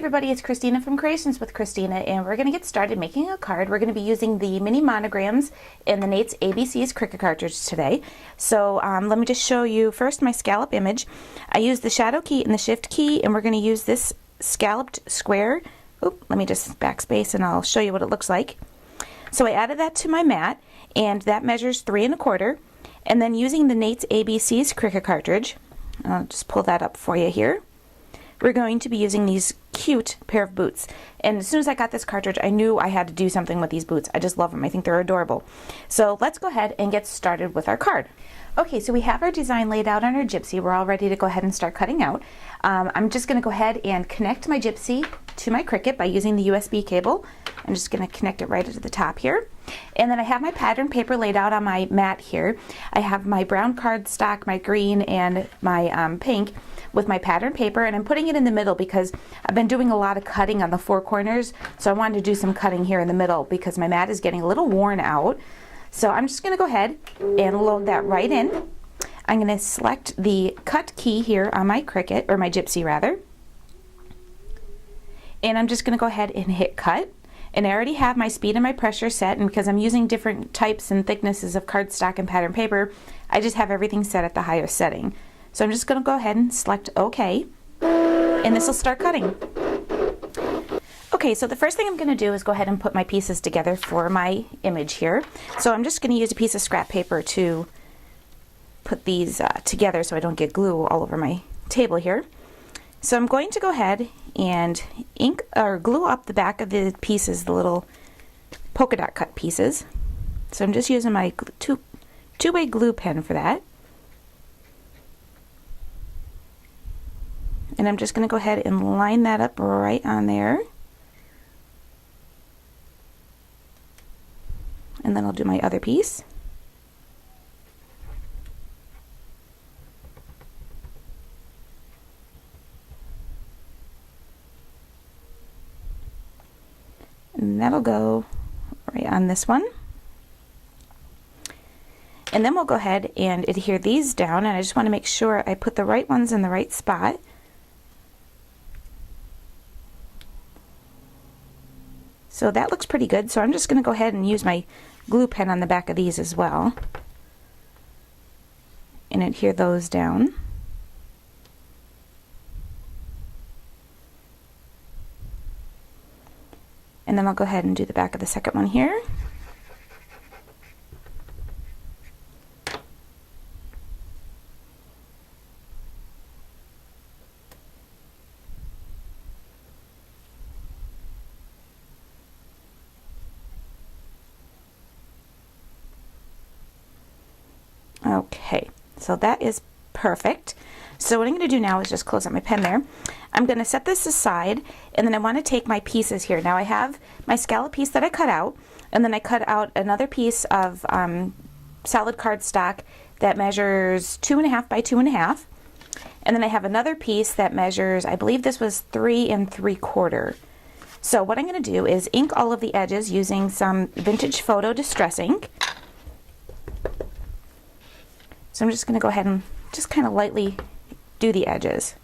everybody, it's Christina from Creations with Christina, and we're going to get started making a card. We're going to be using the mini monograms in the Nate's ABCs Cricut cartridge today. So let me just show you first my scallop image. I use the shadow key and the shift key, and we're going to use this scalloped square. Oop, let me just backspace and I'll show you what it looks like. So I added that to my mat, and that measures 3 1/4. And then using the Nate's ABCs Cricut cartridge, I'll just pull that up for you here. We're going to be using these cute pair of boots. And as soon as I got this cartridge, I knew I had to do something with these boots. I just love them. I think they're adorable. So let's go ahead and get started with our card. Okay, so we have our design laid out on our Gypsy. We're all ready to go ahead and start cutting out. I'm just going to go ahead and connect my Gypsy to my Cricut by using the USB cable. I'm just going to connect it right to the top here. And then I have my pattern paper laid out on my mat here. I have my brown cardstock, my green, and my pink with my pattern paper, and I'm putting it in the middle because I've been doing a lot of cutting on the 4 corners, so I wanted to do some cutting here in the middle because my mat is getting a little worn out. So I'm just going to go ahead and load that right in. I'm going to select the cut key here on my Cricut, or my Gypsy rather, and I'm just going to go ahead and hit cut. And I already have my speed and my pressure set, and because I'm using different types and thicknesses of cardstock and pattern paper, I just have everything set at the highest setting. So I'm just going to go ahead and select OK, and this will start cutting. Okay, so the first thing I'm going to do is go ahead and put my pieces together for my image here. So I'm just going to use a piece of scrap paper to put these together so I don't get glue all over my table here. So I'm going to go ahead and ink or glue up the back of the pieces, the little polka dot cut pieces. So I'm just using my two-way glue pen for that. And I'm just going to go ahead and line that up right on there. And then I'll do my other piece. And that'll go right on this one. And then we'll go ahead and adhere these down, and I just want to make sure I put the right ones in the right spot. So that looks pretty good, so I'm just going to go ahead and use my glue pen on the back of these as well and adhere those down. And then I'll go ahead and do the back of the second one here. Okay, so that is perfect. So what I'm going to do now is just close up my pen there. I'm going to set this aside, and then I want to take my pieces here. Now I have my scallop piece that I cut out, and then I cut out another piece of solid cardstock that measures 2 1/2 by 2 1/2. And then I have another piece that measures, I believe this was 3 3/4. So what I'm going to do is ink all of the edges using some Vintage Photo Distress ink. So I'm just going to go ahead and just kind of lightly do the edges.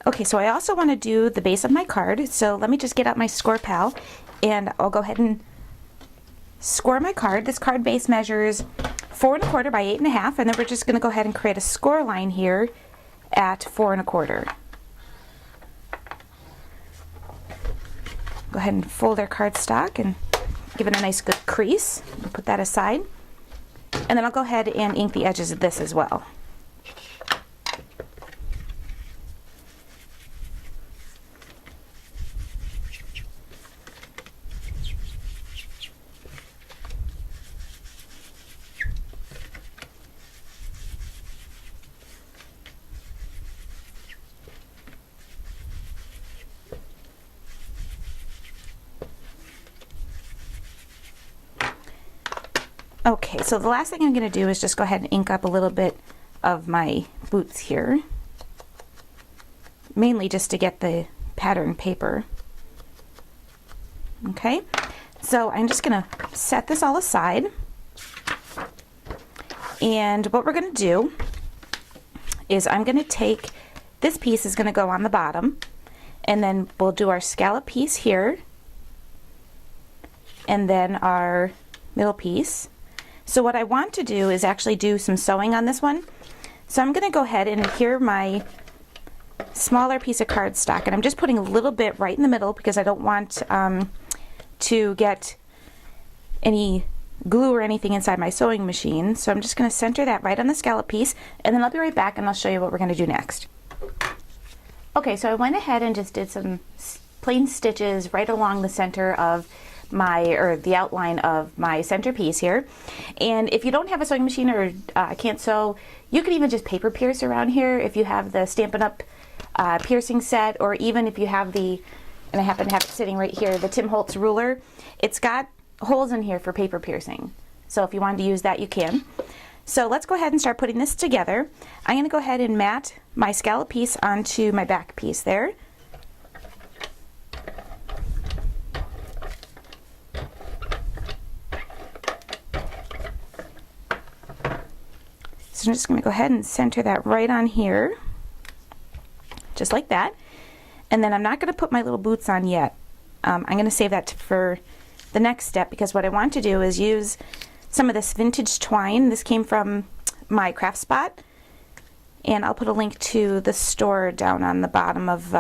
Okay, so I also want to do the base of my card, so let me just get out my Score Pal, and I'll go ahead and score my card. This card base measures 4 1/4 by 8 1/2, and then we're just going to go ahead and create a score line here at 4 1/4. Go ahead and fold our cardstock and give it a nice good crease. Put that aside. And then I'll go ahead and ink the edges of this as well. Okay, so the last thing I'm going to do is just go ahead and ink up a little bit of my boots here, mainly just to get the pattern paper. Okay, so I'm just going to set this all aside, and what we're going to do is I'm going to take this piece is going to go on the bottom, and then we'll do our scallop piece here, and then our middle piece. So what I want to do is actually do some sewing on this one. So I'm going to go ahead and adhere my smaller piece of cardstock, and I'm just putting a little bit right in the middle because I don't want to get any glue or anything inside my sewing machine. So I'm just going to center that right on the scallop piece, and then I'll be right back and I'll show you what we're going to do next. Okay, so I went ahead and just did some plain stitches right along the center of the outline of my centerpiece here. And if you don't have a sewing machine or can't sew, you can even just paper pierce around here if you have the Stampin' Up! Piercing set, or even if you have and I happen to have it sitting right here, the Tim Holtz ruler. It's got holes in here for paper piercing. So if you wanted to use that, you can. So let's go ahead and start putting this together. I'm going to go ahead and mat my scallop piece onto my back piece there. So I'm just going to go ahead and center that right on here, just like that. And then I'm not going to put my little boots on yet. I'm going to save that for the next step, because what I want to do is use some of this vintage twine. This came from my Craft Spot, and I'll put a link to the store down on the bottom of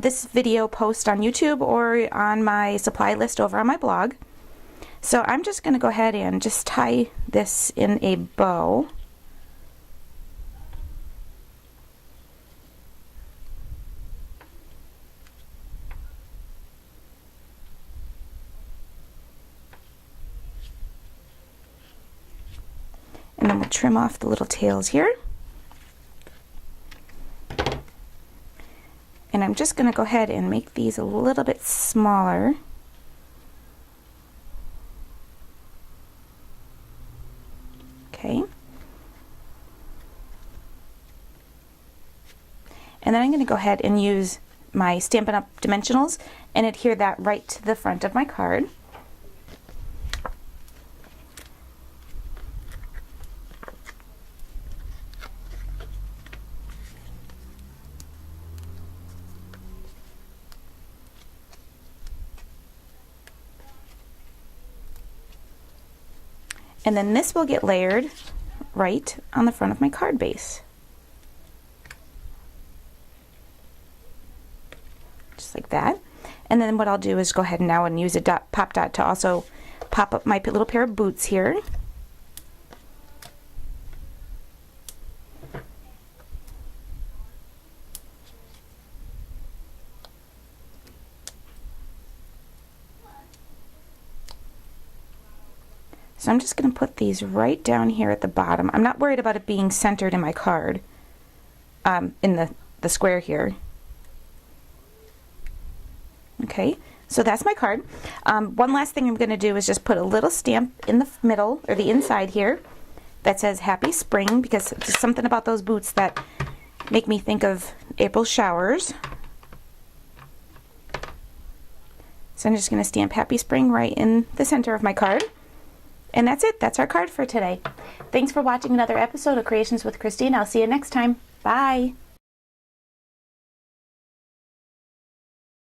this video post on YouTube or on my supply list over on my blog. So I'm just going to go ahead and just tie this in a bow. And then we'll trim off the little tails here. And I'm just going to go ahead and make these a little bit smaller. Okay. And then I'm going to go ahead and use my Stampin' Up! Dimensionals and adhere that right to the front of my card. And then this will get layered right on the front of my card base. Just like that. And then what I'll do is go ahead and now and use a pop dot to also pop up my little pair of boots here. So I'm just going to put these right down here at the bottom. I'm not worried about it being centered in my card, in the square here. Okay, so that's my card. One last thing I'm going to do is just put a little stamp in the middle, or the inside here, that says Happy Spring, because there's something about those boots that make me think of April showers. So I'm just going to stamp Happy Spring right in the center of my card. And that's it. That's our card for today. Thanks for watching another episode of Creations with Christine. I'll see you next time. Bye.